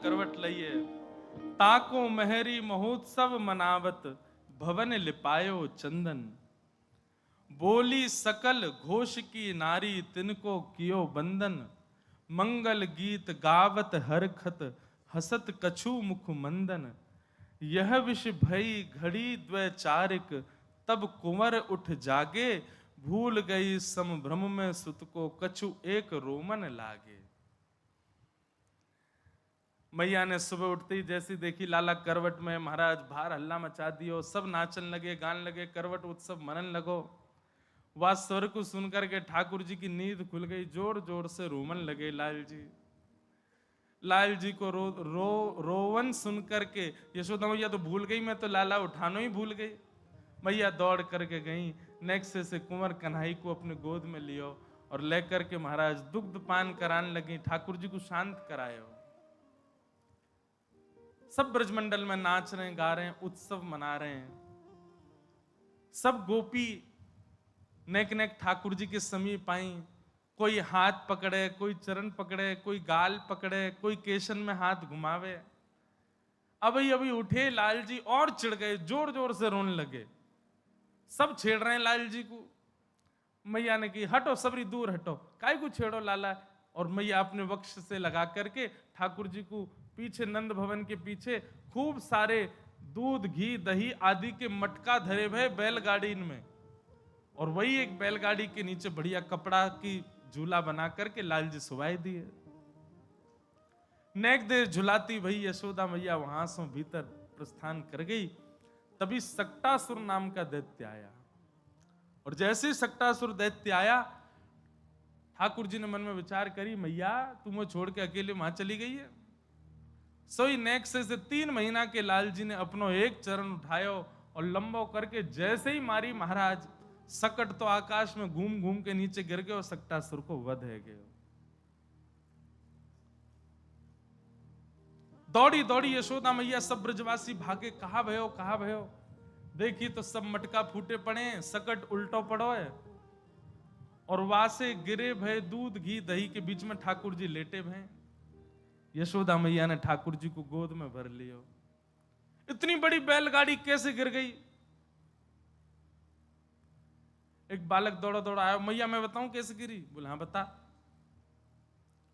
करवट लइए। ताको मेहरी महोत्सव मनावत, भवन लिपायो चंदन। बोली सकल घोष की नारी, तिनको कियो बंदन। मंगल गीत गावत हरखत, हसत कछु मुख मंदन। यह विष भई घड़ी द्वैचारिक, तब कुंवर उठ जागे। भूल गई समभ्रम में सुत को, कछु एक रोमन लागे। मैया ने सुबह उठते ही जैसी देखी लाला करवट में, महाराज बाहर हल्ला मचा दियो, सब नाचन लगे, गान लगे, करवट उत्सव मनन लगो। वह स्वर को सुनकर के ठाकुर जी की नींद खुल गई, जोर जोर से रोमन लगे लाल जी। लाल जी को रोवन सुनकर के यशोदा मैया तो भूल गई, मैं तो लाला उठानो ही भूल गई। मैया दौड़ करके गई, नेक्से से कुंवर कन्हई को अपने गोद में लियो और लेकर के महाराज दुग्ध पान कराने लगी, ठाकुर जी को शांत करायो। सब ब्रजमंडल में नाच रहे हैं, गा रहे हैं, उत्सव मना रहे हैं। सब गोपी नेक नेक ठाकुर जी के समीप आई, कोई हाथ पकड़े, कोई चरण पकड़े, कोई गाल पकड़े, कोई केशन में हाथ घुमावे। अभी उठे लाल जी और चिढ़ गए, जोर जोर से रोने लगे। सब छेड़ रहे हैं लाल जी को। मैया ने की हटो सबरी, दूर हटो, काय को छेड़ो लाला। और मैया अपने वक्ष से लगा करके ठाकुर जी को पीछे नंद भवन के पीछे खूब सारे दूध घी दही आदि के मटका धरे भय बैलगाड़ी में, और वही एक बैलगाड़ी के नीचे बढ़िया कपड़ा की झूला बना करके लाल जी सुवाई दिए। नेक देर झुलाती भई यशोदा मैया वहां से भीतर प्रस्थान कर गई। तभी सक्टासुर नाम का दैत्य आया, और जैसे ही सक्टासुर दैत्य आया, ठाकुर जी ने मन में विचार करी, मैया तुम्हें छोड़ के अकेले वहां चली गई है। सोई नेक से 3 महीना के लाल जी ने अपनो एक चरण उठायो और लंबो करके जैसे ही मारी महाराज, सकट तो आकाश में घूम घूम के नीचे गिर गए और सक्टासुर को वध है गए। दौड़ी दौड़ी यशोदा मैया सब ब्रजवासी भागे, कहा भयो कहा भयो। देखी तो सब मटका फूटे पड़े, सकट उल्टो पड़ो है, और वासे गिरे भय दूध घी दही के बीच में ठाकुर जी लेटे भय। यशोदा मैया ने ठाकुर जी को गोद में भर लियो। इतनी बड़ी बैलगाड़ी कैसे गिर गई? एक बालक दौड़ा दौड़ा आया, मैया मैं बताऊं कैसे गिरी? बोले हाँ बता।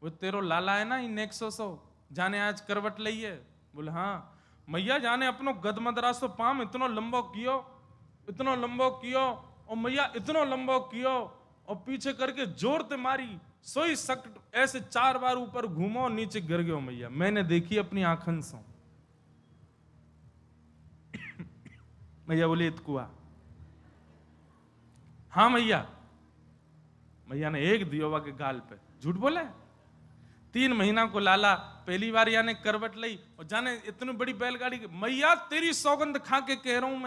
वो तेरो लाला है ना इन 100 जाने आज करवट लई है? बोले हाँ। मैया जाने अपनो गदमदरासो पाम इतनो लंबो कियो, इतनो लंबो कियो, और मैया इतनो लंबो कियो, और पीछे करके जोर ते मारी, सोई सकट ऐसे 4 बार ऊपर घूमो, नीचे गिर गयो मैया, मैंने देखी अपनी आंखन से। मैया बोली इतकुआ। हाँ मैया। मैया ने एक दियोवा के गाल पे, झूठ बोले? 3 महीना को लाला पहली बार यानी करवट लई, और जाने इतनी बड़ी बैलगाड़ी। मैया तेरी सौगंध खा के कह रहा हूं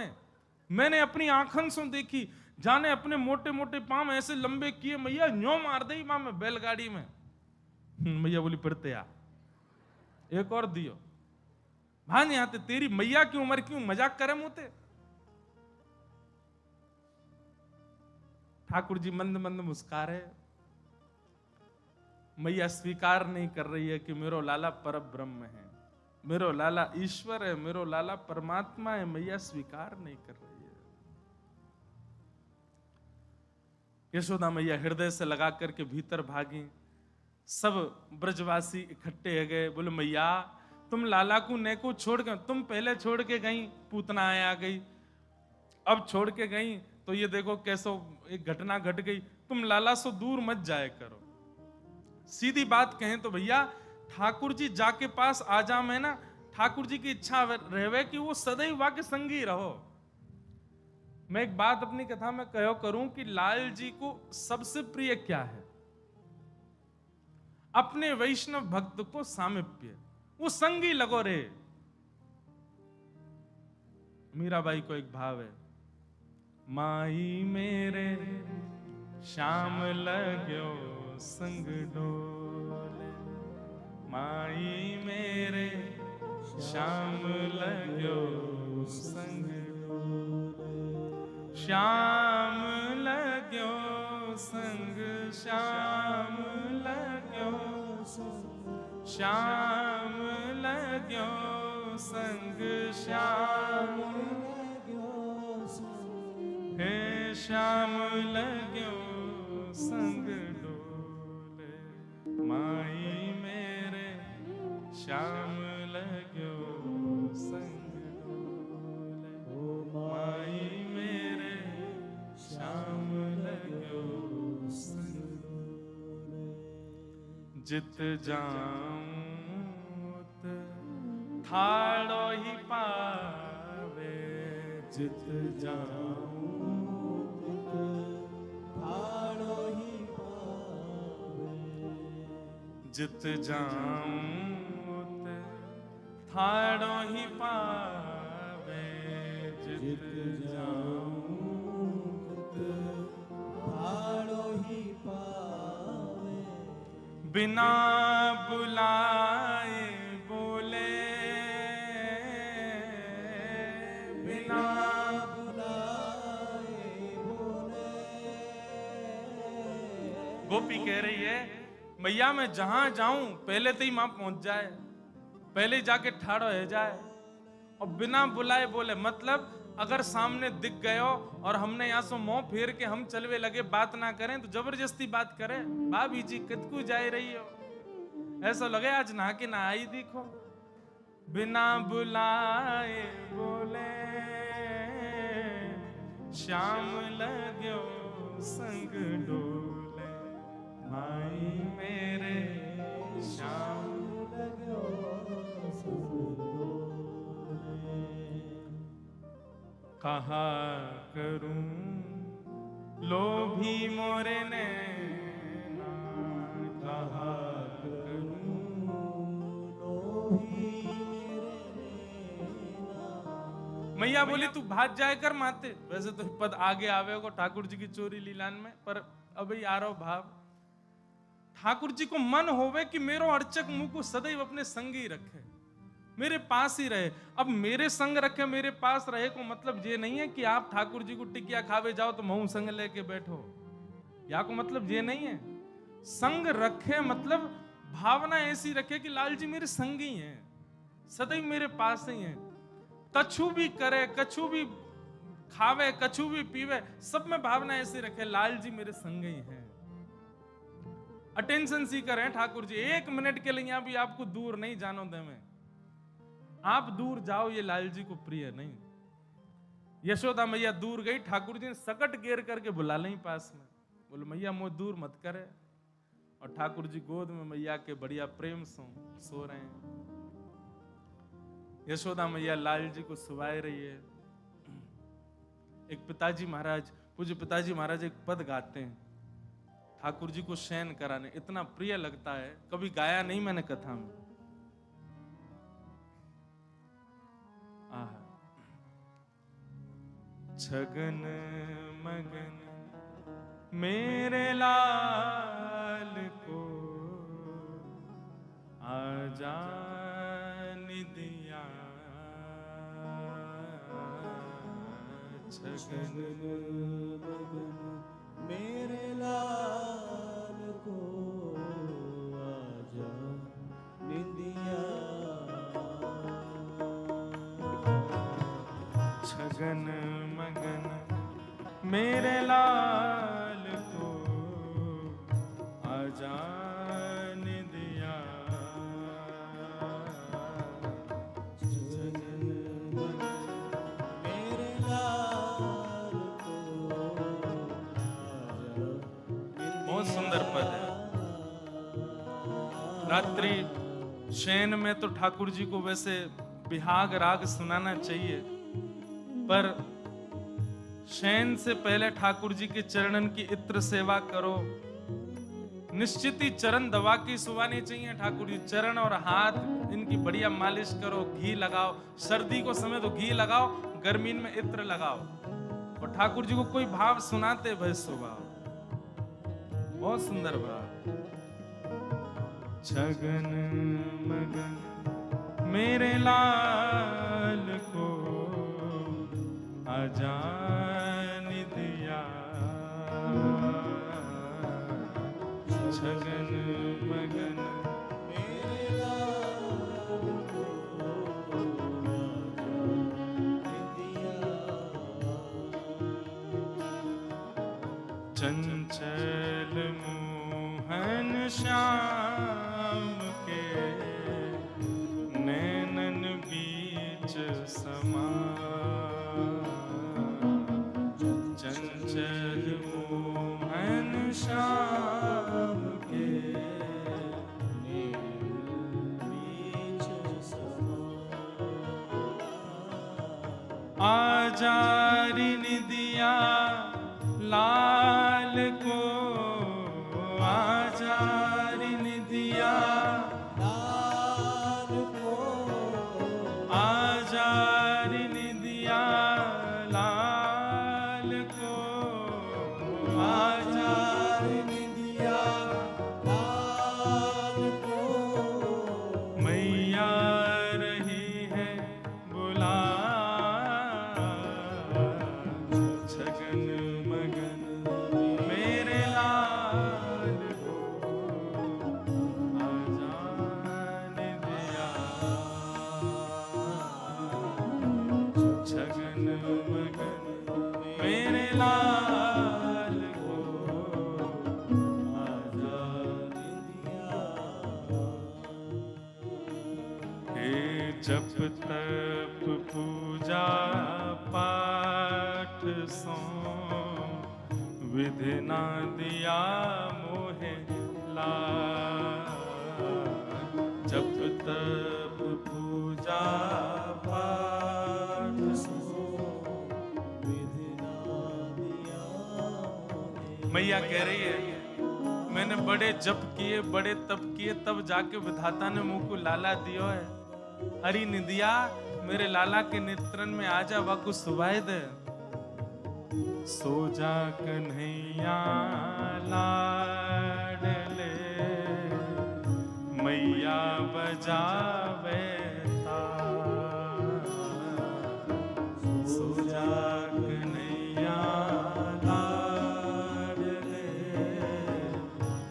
मैंने अपनी आंखन से देखी, जाने अपने मोटे मोटे पांव ऐसे लंबे किए, मैया न्यो मार दई मां में बैलगाड़ी में। मैया बोली पड़ते आ, एक और दियो। भान आते तेरी मैया की उम्र क्यों मजाक करे मुते? ठाकुर जी मंद मंद मुस्का रहे। मैया स्वीकार नहीं कर रही है कि मेरो लाला पर ब्रह्म है, मेरो लाला ईश्वर है, मेरो लाला परमात्मा है। मैया स्वीकार नहीं कर रही है। यशोदा मैया हृदय से लगा करके भीतर भागी। सब ब्रजवासी इकट्ठे हो गए। बोले मैया तुम लाला को ने को छोड़ गए, तुम पहले छोड़ के गई, पूतना आ गई, अब छोड़ के गई तो ये देखो कैसो एक घटना घट गई। तुम लाला से दूर मत जाए करो। सीधी बात कहें तो भैया ठाकुर जी जाके पास आ जा, मैं ना ठाकुर जी की इच्छा रहे कि वो सदैव वाके संगी रहो। मैं एक बात अपनी कथा में कहो करूं कि लाल जी को सबसे प्रिय क्या है? अपने वैष्णव भक्त को सामिप्य, वो संगी लगो रे। मीराबाई को एक भाव है, माई मेरे श्याम लगो संग डोले, माई मेरे श्याम लगो संग डोले, श्याम लगो संग, श्याम लगो संग, श्याम श्याम हे श्याम लग्यो संग डोले, माई मेरे श्याम लग्यो संग डोले, माई मेरे श्याम लग्यो संग डोले। जित जाऊं ठाड़ो ही पावे, जित जाऊं ठाड़ो ही पावे, जित जाऊं ठाड़ो ही पावे, जित जाऊं ठाड़ो ही पावे। बिना बुलाए बोले, बिना बुलाए बोले। गोपी कह रही है मैया मैं जहां जाऊं पहले तो ही मां पहुंच जाए, पहले ही जाके ठाड़ो है जाए, और बिना बुलाए बोले मतलब अगर सामने दिख गए हो और हमने यहाँ से मुंह फेर के हम चलवे लगे बात ना करें तो जबरदस्ती बात करें, भाभी जी कितकू जाए रही हो, ऐसा लगे आज नहा के ना आई दिखो। बिना बुलाए बोले श्याम लग्यो संग डोले, माई मेरे श्याम लग्यो संग डोले। कहा करूं लोभी मोरे नैना, कहा करूं लोभी मेरे नैना। मैया बोली तू भाग जाए कर माते, वैसे तो पद आगे आवे को ठाकुर जी की चोरी लीलान में, पर अभी आ रहा भाव ठाकुर जी को मन होवे कि मेरो अर्चक मुंह को सदैव अपने संग ही रखे, मेरे पास ही रहे। अब मेरे संग रखे मेरे पास रहे को मतलब ये नहीं है कि आप ठाकुर जी को टिकिया खावे जाओ तो महू संग लेके बैठो, या को मतलब ये नहीं है। संग रखे मतलब भावना ऐसी रखे कि लाल जी मेरे संग ही हैं, सदैव मेरे पास ही हैं, कछु भी करे कछु भी खावे कछु भी पीवे सब में भावना ऐसी रखे लाल जी मेरे संग ही हैं। अटेंशन सीकर हैं ठाकुर जी, एक मिनट के लिए यहां भी आपको दूर नहीं जानो दे मैं, आप दूर जाओ ये लाल जी को प्रिय नहीं। यशोदा मैया दूर गई, ठाकुर जी ने सकट गेर करके बुला लें पास में, बोले मैया मुझे दूर मत करे, और ठाकुर जी गोद में मैया के बढ़िया प्रेम सो रहे हैं। यशोदा मैया लाल जी को सुवाए रही है। एक पिताजी महाराज, पूज्य पिताजी महाराज एक पद गाते हैं ठाकुर जी को शयन कराने, इतना प्रिय लगता है, कभी गाया नहीं मैंने कथा में। छगन मगन मेरे लाल को आजान दिया, छगन मगन मेरे लाल को आजान दिया, छगन मगन मेरे लाल को आजान दिया, छगन मगन मेरे लाल को आजान। बहुत सुंदर पद है। रात्रि शयन में तो ठाकुर जी को वैसे बिहाग राग सुनाना चाहिए, पर शयन से पहले ठाकुर जी के चरणन की इत्र सेवा करो। निश्चित ही चरण दवा की सुवानी चाहिए ठाकुर जी, चरण और हाथ इनकी बढ़िया मालिश करो, घी लगाओ, सर्दी को समय तो घी लगाओ, गर्मी में इत्र लगाओ, और ठाकुर जी को कोई भाव सुनाते भय स्वभाव, बहुत सुंदर भाव। छगन मगन मेरे लाल को आजान दिया, छगन मगन मेरे लाल को आजान चंचल मोहन श्याम के नैनन बीच समा। चंचल मोहन श्याम के नैनन बीच समा। आजा रिनिदिया लाल को, आजा रिनिदिया लाल को, आजा रिनिदिया लाल को, आजा रिनिदिया लाल को। मैया रही है बुला, छगन मगन मेरे लाल को आजाने दिया। छगन मगन मेरे लाल को आजाने दिया। हे जप तप पूजा पाठ सो विधि ना दिया मोहे लाल। जप तप पूजा पाठ सो विधि ना दिया मोहे। मैया कह रही है मैंने बड़े जप किए बड़े तप किए तब जाके विधाता ने मुंह को लाला दियो है। हरी निदिया मेरे लाला के नेत्रन में आजा वाकु सुवाए दे। सो जा कन्हैया लाडले मैया बजावे ताल। सो जा कन्हैया लाडले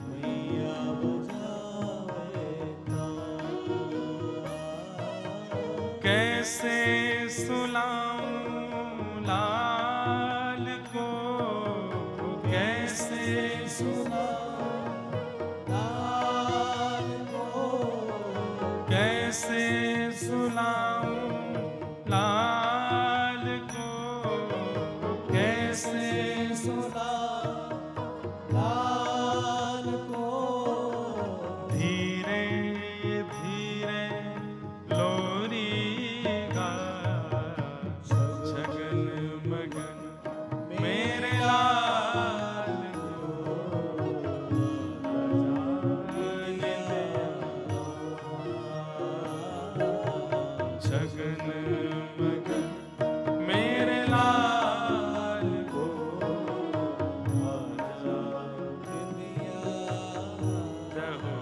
मैया बजावे ताल। कैसे सुलाऊं लाल को, कैसे सुलाऊं लाल को, कैसे सुलाऊं लाल को, कैसे सुलाऊं लाल को। धीरे धीरे लोरी गा, छगन मगन मेरे लाल को आजाने दिया। छगन मगन मेरे लाल को आजाने दिया। जय हो।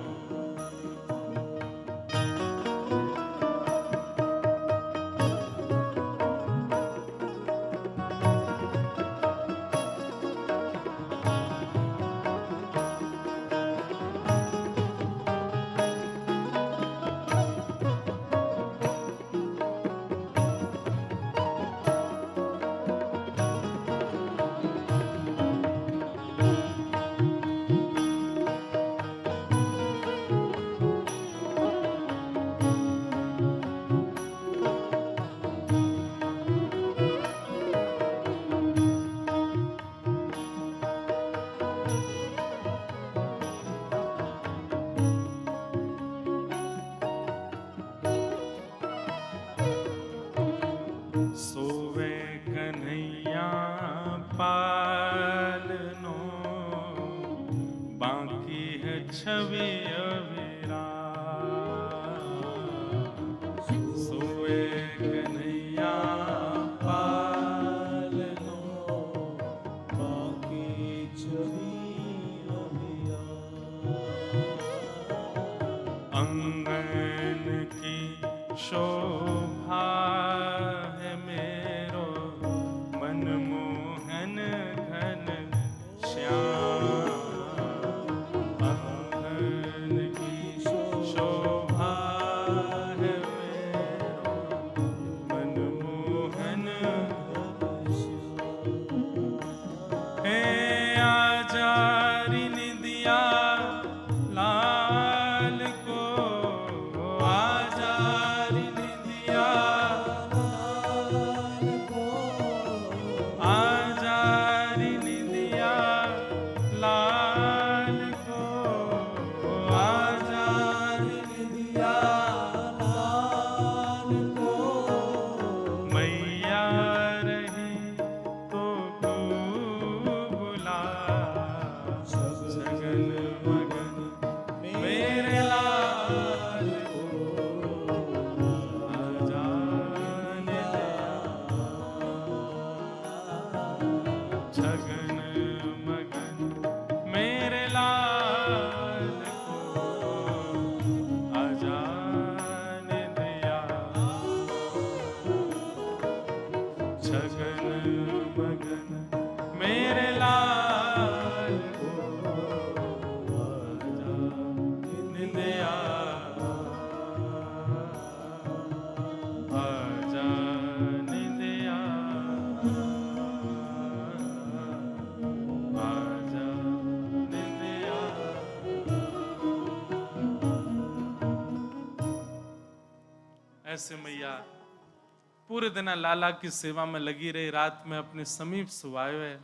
सोवे कन्हैया पालनो बाकी है छवि अविराम। सोवे कन्हैया पालनो बाकी छवि अविराम। अंगन की शोभा है मेरो मनमोहन घन श्याम। अंगन की शोभा है मेरो मनमोहन घन श्याम। हे ऐसे मैया पूरे दिन लाला की सेवा में लगी रही, रात में अपने समीप सुवाए हुए।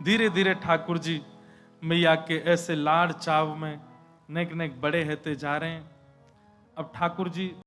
धीरे धीरे ठाकुर जी मैया के ऐसे लाड़ चाव में नेक नेक बड़े होते जा रहे हैं। अब ठाकुर जी